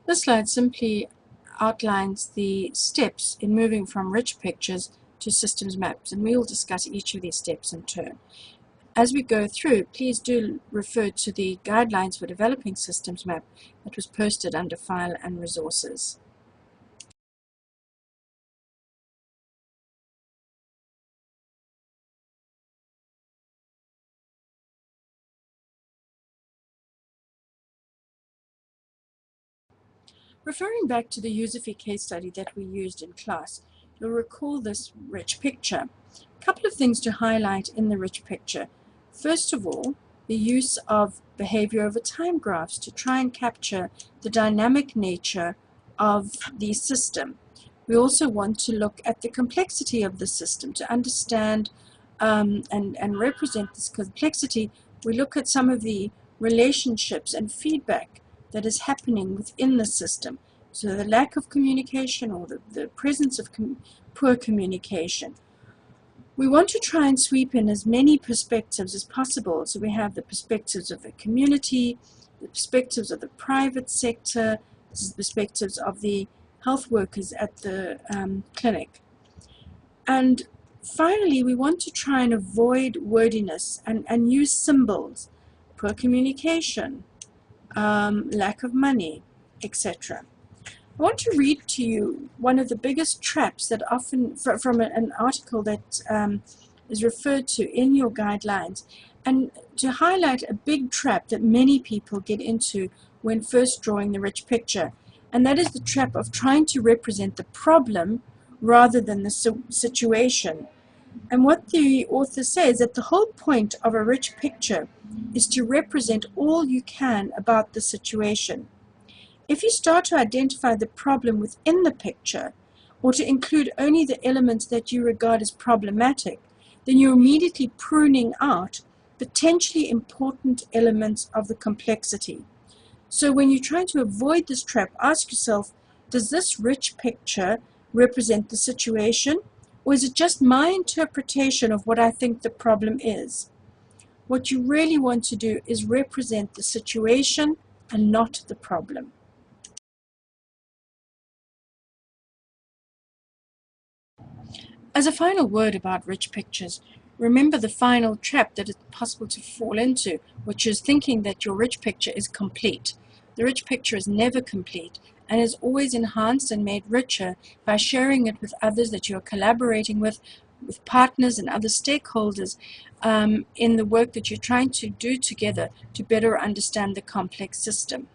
This slide simply outlines the steps in moving from rich pictures to systems maps, and we will discuss each of these steps in turn. As we go through, please do refer to the guidelines for developing systems map that was posted under File and Resources. Referring back to the USIFI case study that we used in class, you'll recall this rich picture. A couple of things to highlight in the rich picture. First of all, the use of behavior over time graphs to try and capture the dynamic nature of the system. We also want to look at the complexity of the system to understand and represent this complexity. We look at some of the relationships and feedback that is happening within the system. So the lack of communication or the presence of poor communication. We want to try and sweep in as many perspectives as possible. So we have the perspectives of the community, the perspectives of the private sector, the perspectives of the health workers at the clinic. And finally, we want to try and avoid wordiness and use symbols, poor communication, lack of money, etc. I want to read to you one of the biggest traps that often, from an article that is referred to in your guidelines, and to highlight a big trap that many people get into when first drawing the rich picture, and that is the trap of trying to represent the problem rather than the situation. And what the author says that the whole point of a rich picture is to represent all you can about the situation. If you start to identify the problem within the picture, or to include only the elements that you regard as problematic, then you're immediately pruning out potentially important elements of the complexity. So when you're trying to avoid this trap, ask yourself, does this rich picture represent the situation, or is it just my interpretation of what I think the problem is? What you really want to do is represent the situation and not the problem. As a final word about rich pictures, remember the final trap that is possible to fall into, which is thinking that your rich picture is complete. The rich picture is never complete and is always enhanced and made richer by sharing it with others that you are collaborating with partners and other stakeholders in the work that you're trying to do together to better understand the complex system.